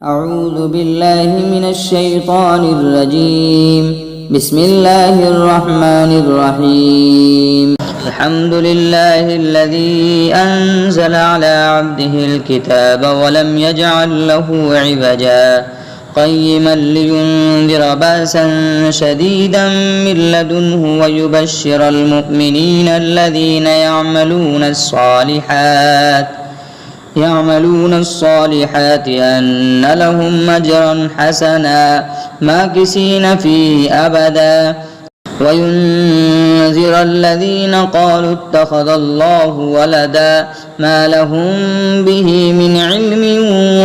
أعوذ بالله من الشيطان الرجيم. بسم الله الرحمن الرحيم. الحمد لله الذي أنزل على عبده الكتاب ولم يجعل له عوجا قيما لينذر بأسا شديدا من لدنه ويبشر المؤمنين الذين يعملون الصالحات أن لهم أجرا حسنا ماكثين فيه أبدا وينذر الذين قالوا اتخذ الله ولدا ما لهم به من علم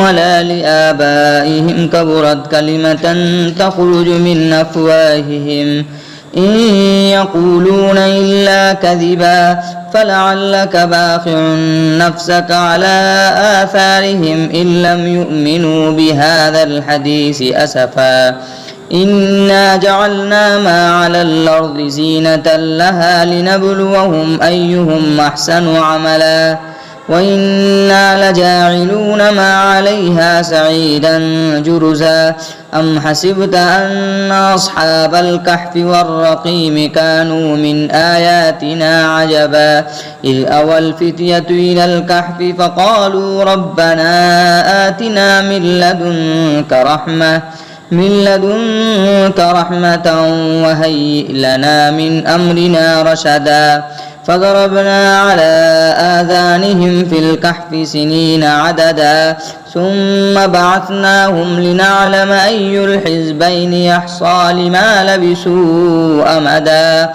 ولا لآبائهم كبرت كلمة تخرج من أفواههم إن يقولون إلا كذبا فلعلك باخع نفسك على آثارهم إن لم يؤمنوا بهذا الحديث أسفا إنا جعلنا ما على الأرض زينة لها لنبلوهم أيهم أحسن عملا وإنا لجاعلون ما عليها سعيدا جرزا أم حسبت أن أصحاب الكهف والرقيم كانوا من آياتنا عجبا إذ أوى الفتية إلى الكهف فقالوا ربنا آتنا من لدنك رحمة وهيئ لنا من أمرنا رشدا فضربنا على آذانهم في الكهف سنين عددا ثم بعثناهم لنعلم أي الحزبين يحصى لما لبثوا أمدا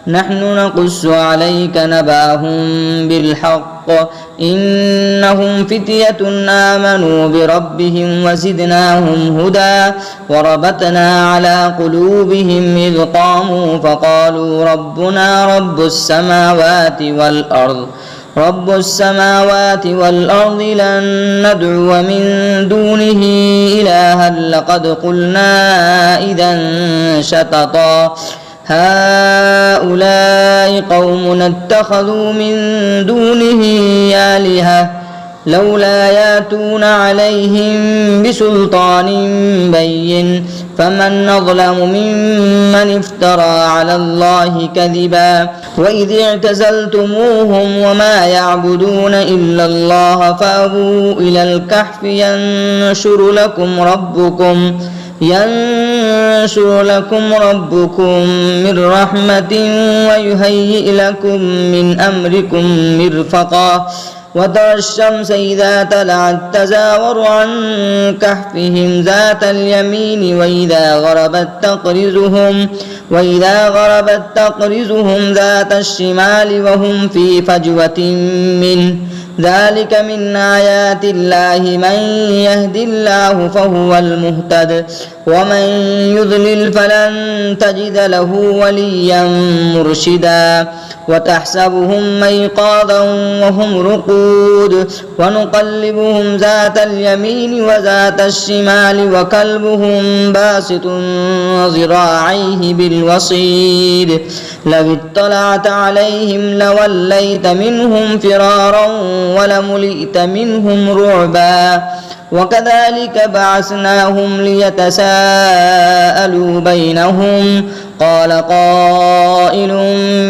نحن نقص عليك نبأهم بالحق إنهم فتية آمنوا بربهم وزدناهم هدى وربطنا على قلوبهم إذ قاموا فقالوا ربنا رب السماوات والأرض لن ندعو من دونه إلها لقد قلنا إذا شططا هؤلاء قوم اتخذوا من دونه آلهة لولا ياتون عليهم بسلطان بين فمن أظلم ممن افترى على الله كذبا وإذ اعتزلتموهم وما يعبدون إلا الله فأووا إلى الكهف ينشر لكم ربكم من رحمة ويهيئ لكم من أمركم مرفقا وترى الشمس إذا طلعت تزاور عن كهفهم ذات اليمين وإذا غربت تقرضهم ذات الشمال وهم في فجوة منه ذلك من آيات الله من يهد الله فهو المهتد ومن يضلل فلن تجد له وليا مرشدا وتحسبهم أيقاظا وهم رقود ونقلبهم ذات اليمين وذات الشمال وكلبهم باسط ذراعيه بالوصيد لو اطلعت عليهم لوليت منهم فرارا ولملئت منهم رعبا وكذلك بعثناهم ليتساءلوا بينهم قال قائل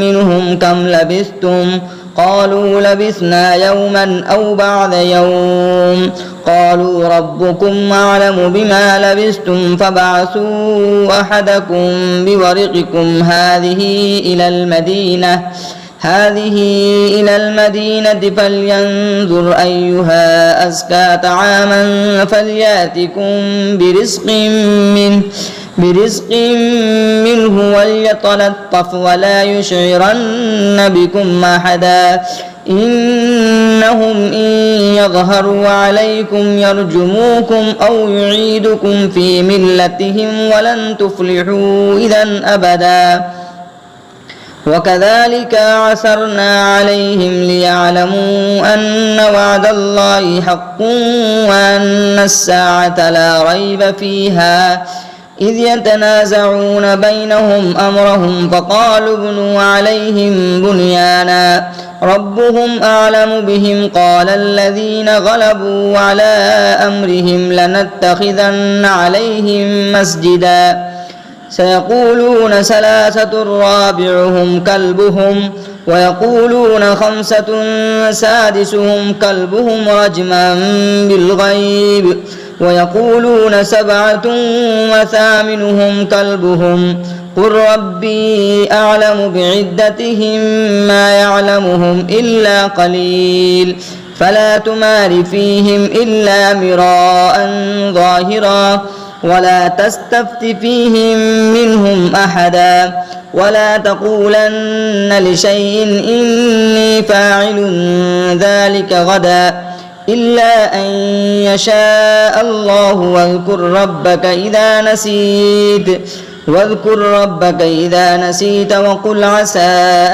منهم كم لبثتم قالوا لبثنا يوما أو بعض يوم قالوا ربكم أعلم بما لبثتم فابعثوا أحدكم بورقكم هذه إلى المدينة فلينظر أيها أزكى طعاما فليأتكم برزق منه وليتلطف ولا يشعرن بكم أحدا إنهم إن يظهروا عليكم يرجموكم أو يعيدكم في ملتهم ولن تفلحوا إذا أبدا وكذلك عثرنا عليهم ليعلموا أن وعد الله حق وأن الساعة لا ريب فيها إذ يتنازعون بينهم أمرهم فقالوا ابنوا عليهم بنيانا ربهم أعلم بهم قال الذين غلبوا على أمرهم لنتخذن عليهم مسجدا سيقولون ثلاثة رابعهم كلبهم ويقولون خمسة سادسهم كلبهم رجما بالغيب ويقولون سبعة وثامنهم كلبهم قل ربي أعلم بعدتهم ما يعلمهم إلا قليل فلا تمار فيهم إلا مراء ظاهرا ولا تستفت فيهم منهم أحدا ولا تقولن لشيء إني فاعل ذلك غدا إلا أن يشاء الله واذكر ربك إذا نسيت وقل عسى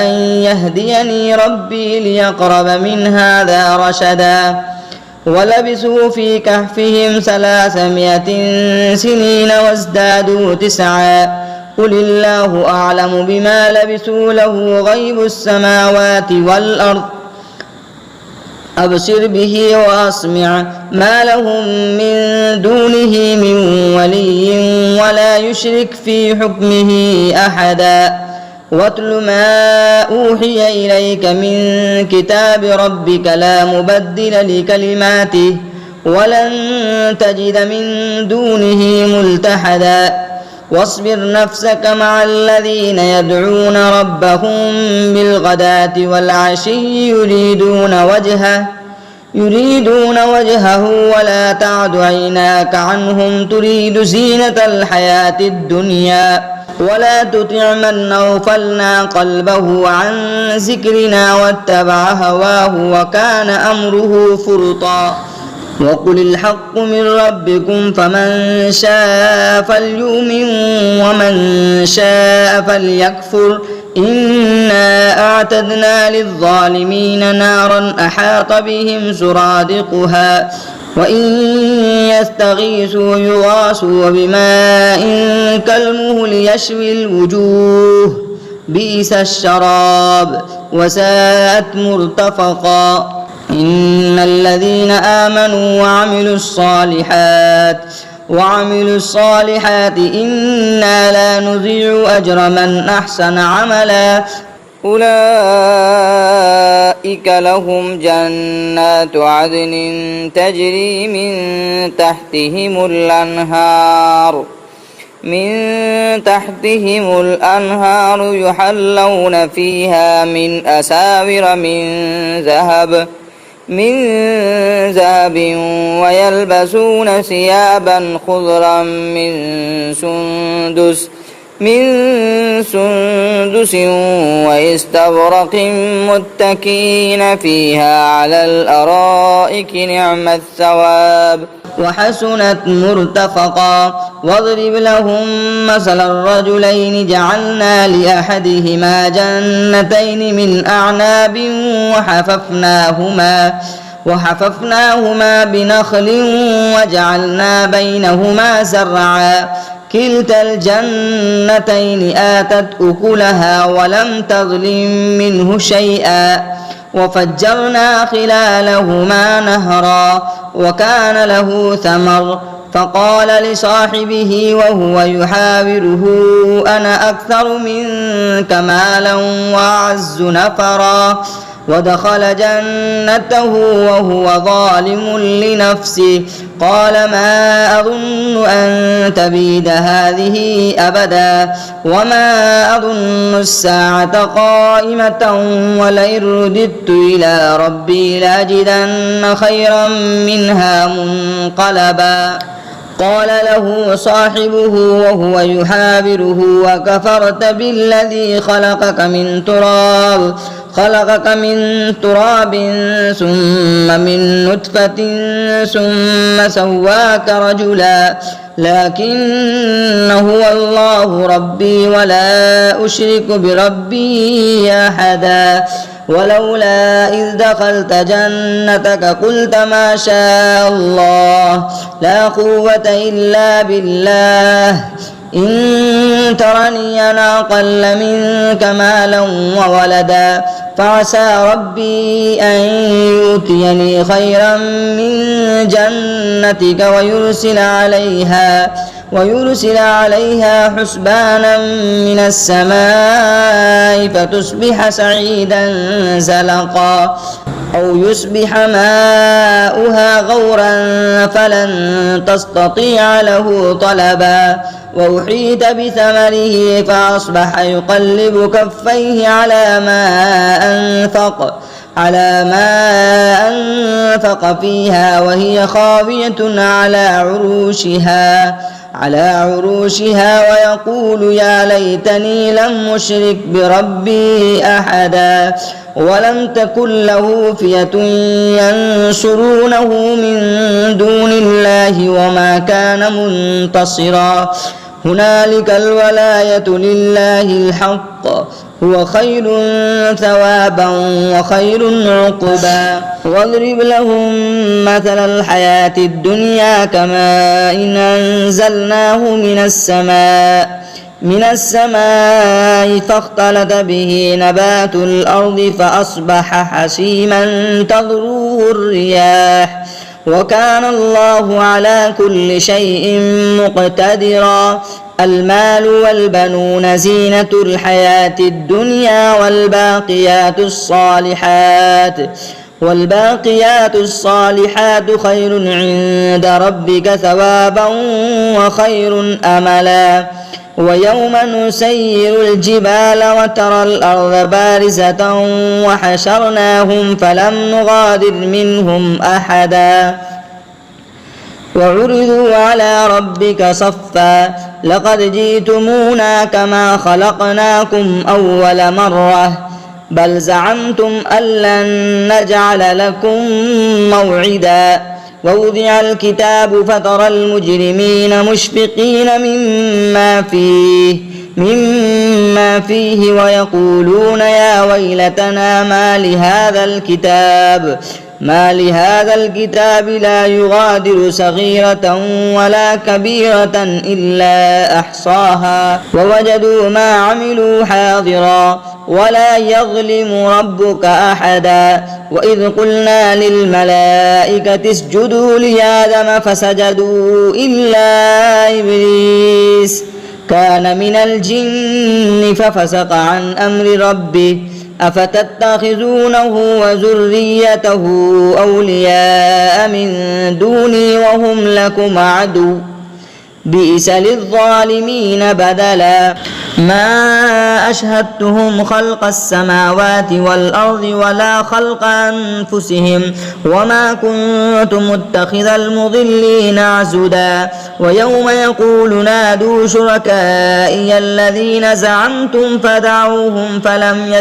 أن يهديني ربي ليقرب من هذا رشدا ولبثوا في كهفهم 300 سنين وازدادوا 9 قل الله أعلم بما لبثوا له غيب السماوات والأرض أبصر به وأسمع ما لهم من دونه من ولي ولا يشرك في حكمه أحدا واتل ما أوحي إليك من كتاب ربك لا مبدل لكلماته ولن تجد من دونه ملتحدا واصبر نفسك مع الذين يدعون ربهم بالغداة والعشي يريدون وجهه ولا تعد عيناك عنهم تريد زينة الحياة الدنيا ولا تطع من أغفلنا قلبه عن ذكرنا واتبع هواه وكان أمره فرطا وقل الحق من ربكم فمن شاء فليؤمن ومن شاء فليكفر إنا أعتدنا للظالمين نارا أحاط بهم سرادقها وإن يستغيثوا يغاثوا بماء كالمهل يشوي الوجوه بئس الشراب وساءت مرتفقا إن الذين آمنوا وعملوا الصالحات إنا لا نضيع أجر من أحسن عملا أولئك لهم جنات عدن تجري من تحتهم الأنهار يحلون فيها من أساور من ذهب ويلبسون ثيابا خضرا من سندس واستبرق متكئين فيها على الأرائك نعم الثواب وحسنت مرتفقا واضرب لهم مثل الرجلين جعلنا لأحدهما جنتين من أعناب وحففناهما بنخل وجعلنا بينهما زرعا كلتا الجنتين آتت أكلها ولم تظلم منه شيئا وفجرنا خلالهما نهرا وكان له ثمر فقال لصاحبه وهو يحاوره أنا أكثر منك مالا وأعز نفرا ودخل جنته وهو ظالم لنفسه قال ما أظن أن تبيد هذه أبدا وما أظن الساعة قائمة ولئن رددت إلى ربي لأجدن خيرا منها منقلبا قال له صاحبه وهو يحاوره وكفرت بالذي خلقك من تراب ثم من نطفة ثم سواك رجلا لكن هو الله ربي ولا أشرك بربي أحدا ولولا إذ دخلت جنتك قلت ما شاء الله لا قوة إلا بالله إن ترني أنا أقل منك مالا وولدا فعسى ربي أن يؤتيني خيرا من جنتك ويرسل عليها حسبانا من السماء فتصبح سعيدا زلقا أو يصبح ماؤها غورا فلن تستطيع له طلبا وأحيط بثمره فأصبح يقلب كفيه على ما أنفق فيها وهي خاوية على عروشها ويقول يا ليتني لم أشرك بربي أحدا ولم تكن له فئة ينصرونه من دون الله وما كان منتصرا هنالك الولاية لله الحق هو خير ثوابا وخير عقبا واضرب لهم مثل الحياة الدنيا كماء إن أنزلناه من السماء فاختلط به نبات الأرض فأصبح حسيما تذروه الرياح وكان الله على كل شيء مقتدرا المال والبنون زينة الحياة الدنيا والباقيات الصالحات خير عند ربك ثوابا وخير أملا ويوم نسير الجبال وترى الأرض بارزة وحشرناهم فلم نغادر منهم أحدا وعرضوا على ربك صفا لقد جئتمونا كما خلقناكم أول مرة بل زعمتم أن لن نجعل لكم موعدا ووضع الكتاب فترى المجرمين مشفقين مما فيه ويقولون يا ويلتنا ما لهذا الكتاب لا يغادر صغيرة ولا كبيرة إلا أحصاها ووجدوا ما عملوا حاضرا ولا يظلم ربك أحدا وإذ قلنا للملائكة اسجدوا لآدم فسجدوا إلا إبليس كان من الجن ففسق عن أمر ربه أفتتخذونه وذريته أولياء من دوني وهم لكم عدو بئس للظالمين بدلا ما أشهدتهم خلق السماوات والأرض ولا خلق أنفسهم وما كنت متخذ المضلين عزدا ويوم يقول نادوا شركائي الذين زعمتم فدعوهم فلم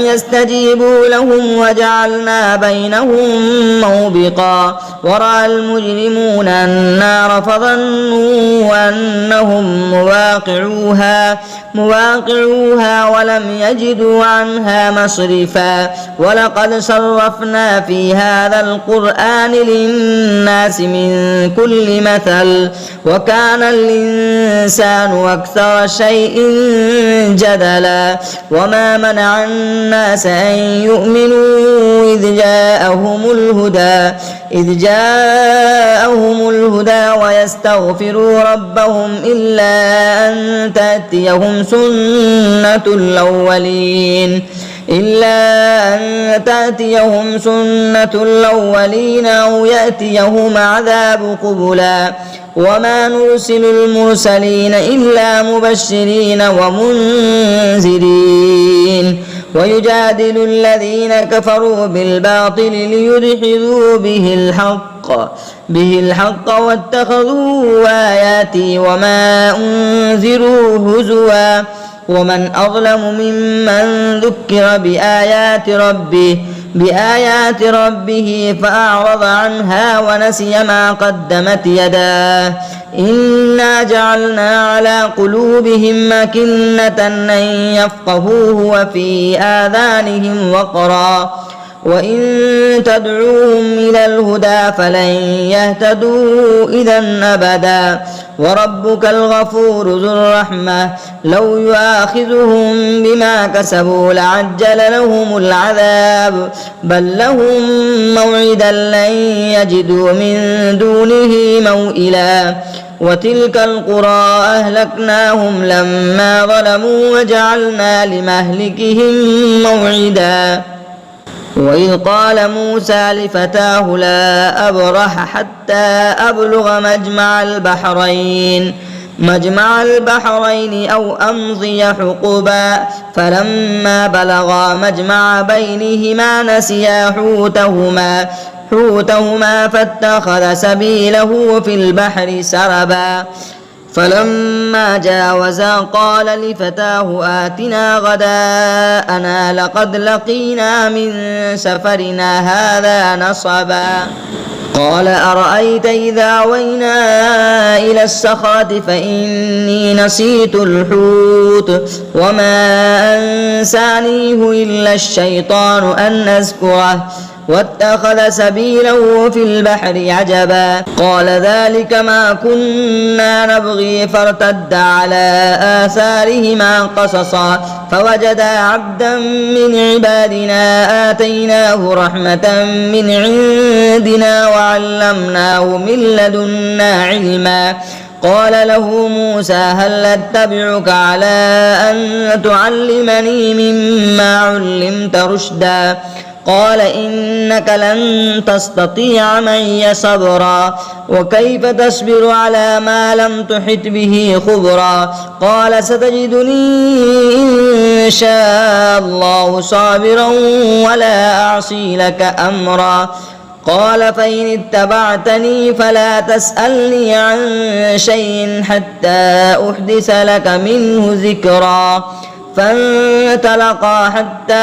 يستجيبوا لهم وجعلنا بينهم موبقا ورأى المجرمون النار فظنوا أنهم مواقعوها ولم يجدوا عنها مصرفا ولقد صرفنا في هذا القرآن للناس من كل مثل وكان الإنسان أكثر شيء جدلا وما منع الناس أن يؤمنوا إذ جاءهم الهدى ويستغفروا ربهم إلا أن تأتيهم سنة الأولين أو يأتيهم عذاب قبلا وما نرسل المرسلين إلا مبشرين ومنذرين ويجادل الذين كفروا بالباطل ليدحضوا به الحق واتخذوا آياتي وما أنذروا هزوا ومن أظلم ممن ذكر بآيات ربه فأعرض عنها ونسي ما قدمت يداه إنا جعلنا على قلوبهم أكنة أن يفقهوه وفي آذانهم وإن تدعوهم إلى الهدى فلن يهتدوا إذا أبدا وربك الغفور ذو الرحمة لو يؤاخذهم بما كسبوا لعجل لهم العذاب بل لهم موعدا لن يجدوا من دونه موئلا وتلك القرى أهلكناهم لما ظلموا وجعلنا لمهلكهم موعدا وإذ قال موسى لفتاه لا أبرح حتى أبلغ مجمع البحرين أو أمضي حقبا فلما بلغا مجمع بينهما نسيا حوتهما فاتخذ سبيله في البحر سربا فلما جاوزا قال لفتاه آتنا غداءنا لقد لقينا من سفرنا هذا نصبا قال أرأيت إذا وينا إلى الصخرة فإني نسيت الحوت وما أنسانيه إلا الشيطان أن أذكره واتخذ سبيله في البحر عجبا قال ذلك ما كنا نبغي فارتد على آثارهما قصصا فوجدا عبدا من عبادنا آتيناه رحمة من عندنا وعلمناه من لدنا علما قال له موسى هل أتبعك على أن تعلمني مما علمت رشدا قال إنك لن تستطيع معي صبرا وكيف تصبر على ما لم تحط به خبرا قال ستجدني إن شاء الله صابرا ولا أعصي لك أمرا قال فإن اتبعتني فلا تسألني عن شيء حتى أحدث لك منه ذكرا فانطلقا حتى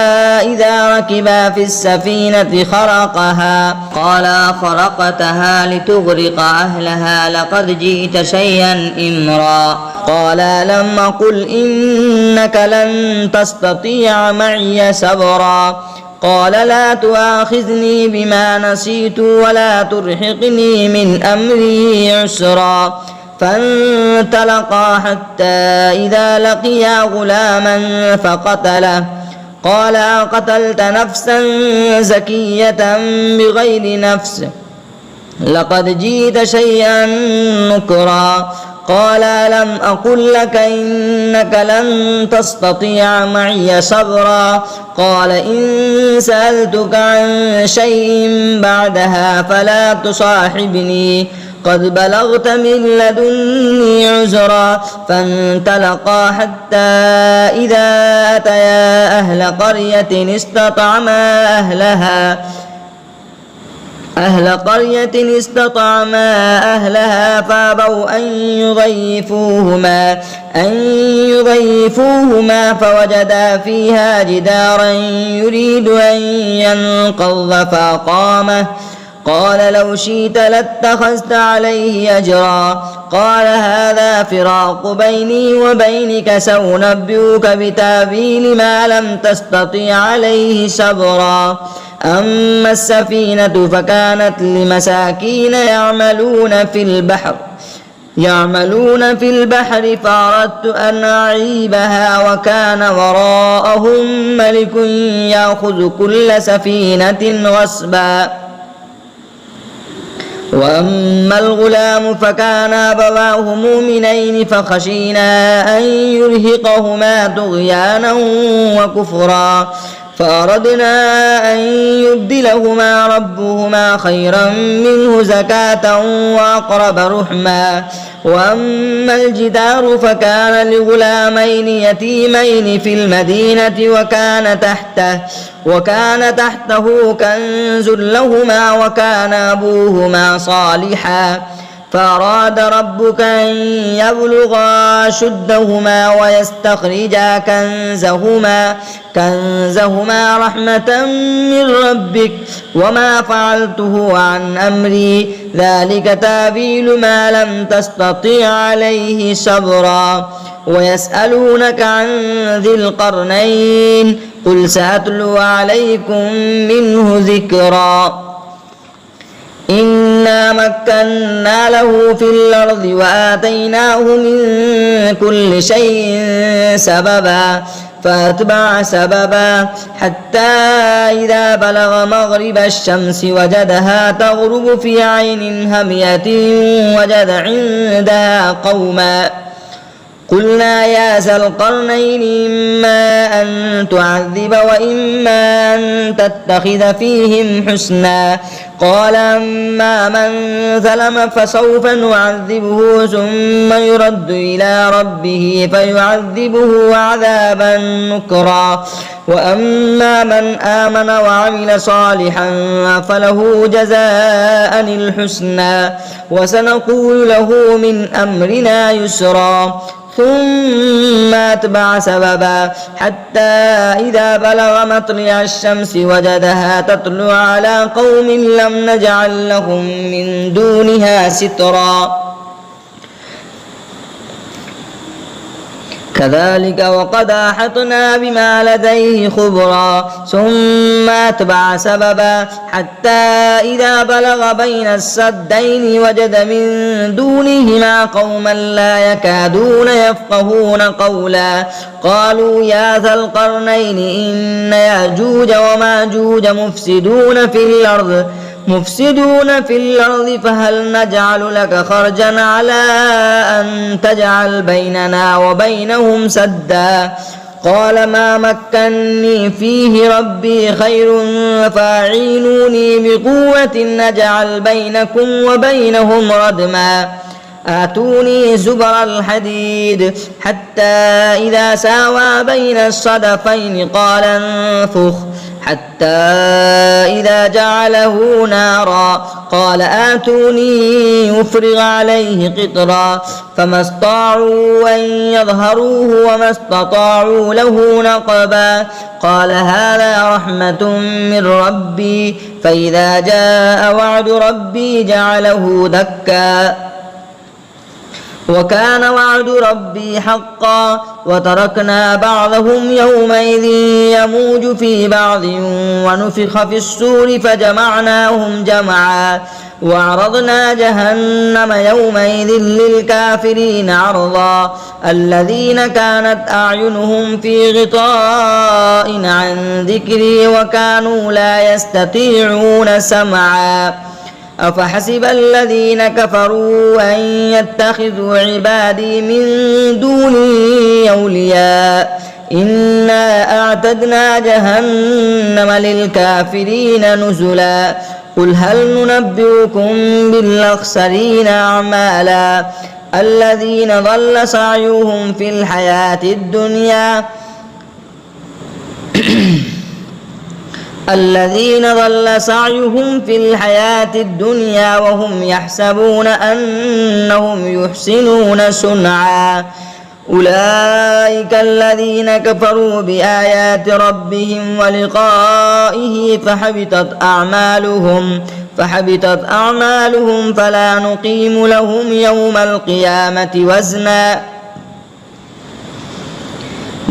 إذا ركبا في السفينة خرقها قال خرقتها لتغرق أهلها لقد جئت شيئا إمرا قال لم أقل إنك لن تستطيع معي صبرا قال لا تؤاخذني بما نسيت ولا ترهقني من أمري عسرا فانطلقا حتى إذا لقيا غلاما فقتله قال أقتلت نفسا زكية بغير نفس لقد جئت شيئا نكرا قال ألم أقل لك إنك لن تستطيع معي صبرا قال إن سألتك عن شيء بعدها فلا تصاحبني قد بلغت من لدني عذرا فانطلقا حتى إذا أتيا أهل قرية استطعما أهلها فابوا أن يضيفوهما فوجدا فيها جدارا يريد أن ينقض فأقامه قال لو شئت لاتخذت عليه أجرا قال هذا فراق بيني وبينك سأنبئك بتأويل ما لم تستطع عليه صبرا أما السفينة فكانت لمساكين يعملون في البحر فأردت أن أعيبها وكان وراءهم ملك يأخذ كل سفينة غصبا وأما الغلام فكان أبواه مؤمنين فخشينا أن يرهقهما طغيانا وكفرا فأردنا أن يبدلهما ربهما خيرا منه زكاة وأقرب رحما وأما الجدار فكان لغلامين يتيمين في المدينة وكان تحته كنز لهما وكان أبوهما صالحا فأراد ربك أن يبلغا أشدهما ويستخرجا كنزهما رحمة من ربك وما فعلته عن أمري ذلك تأويل ما لم تستطع عليه صبرا ويسألونك عن ذي القرنين قل سأتلو عليكم منه ذكرا إنا مكنا له في الأرض وآتيناه من كل شيء سببا فأتبع سببا حتى إذا بلغ مغرب الشمس وجدها تغرب في عين همية وجد عندها قوما قلنا يا ذا القرنين إما أن تعذب وإما أن تتخذ فيهم حسنا قال أما من ظلم فسوف نعذبه ثم يرد إلى ربه فيعذبه عذابا نكرا وأما من آمن وعمل صالحا فله جزاء الحسنى وسنقول له من أمرنا يسرا ثم أتبع سببا حتى إذا بلغ مطلع الشمس وجدها تطلع على قوم لم نجعل لهم من دونها سترا كذلك وقد أحطنا بما لديه خبرا ثم أتبع سببا حتى إذا بلغ بين السدين وجد من دونهما قوما لا يكادون يفقهون قولا قالوا يا ذا القرنين إن يأجوج وماجوج مفسدون في الأرض فهل نجعل لك خرجا على أن تجعل بيننا وبينهم سدا قال ما مكني فيه ربي خير فاعينوني بقوة نجعل بينكم وبينهم ردما آتوني زبر الحديد حتى إذا ساوى بين الصدفين قال انفخ حتى إذا جعله نارا قال آتوني أفرغ عليه قطرا فما استطاعوا أن يظهروه وما استطاعوا له نقبا قال هذا رحمة من ربي فإذا جاء وعد ربي جعله دكا وكان وعد ربي حقا وتركنا بعضهم يومئذ يموج في بعض ونفخ في الصور فجمعناهم جمعا وعرضنا جهنم يومئذ للكافرين عرضا الذين كانت أعينهم في غطاء عن ذكري وكانوا لا يستطيعون سمعا أفحسب الذين كفروا أن يتخذوا عبادي من دوني أولياء إنا أعتدنا جهنم للكافرين نزلا قل هل ننبئكم بالأخسرين أعمالا الذين ضل سعيهم في الحياة الدنيا وهم يحسبون أنهم يحسنون صنعا أولئك الذين كفروا بآيات ربهم ولقائه فحبطت أعمالهم فلا نقيم لهم يوم القيامة وزنا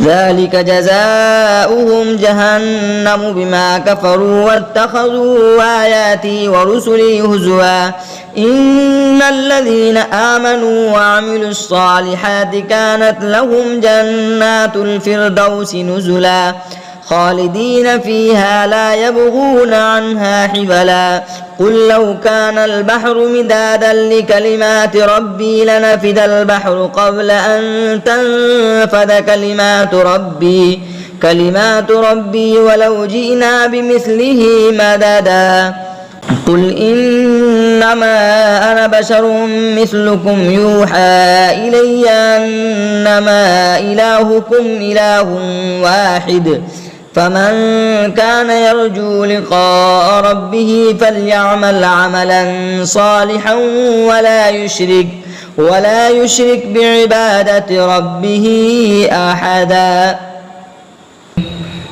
ذلك جزاؤهم جهنم بما كفروا واتخذوا آياتي ورسلي هزوا إن الذين آمنوا وعملوا الصالحات كانت لهم جنات الفردوس نزلا خالدين فيها لا يبغون عنها حبلا قل لو كان البحر مدادا لكلمات ربي لنفد البحر قبل أن تنفد كلمات ربي ولو جئنا بمثله مددا قل إنما أنا بشر مثلكم يوحى إلي أنما إلهكم إله واحد فمن كان يرجو لقاء ربه فليعمل عملا صالحا ولا يشرك بعبادة ربه أحدا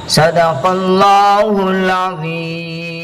صدق الله العظيم.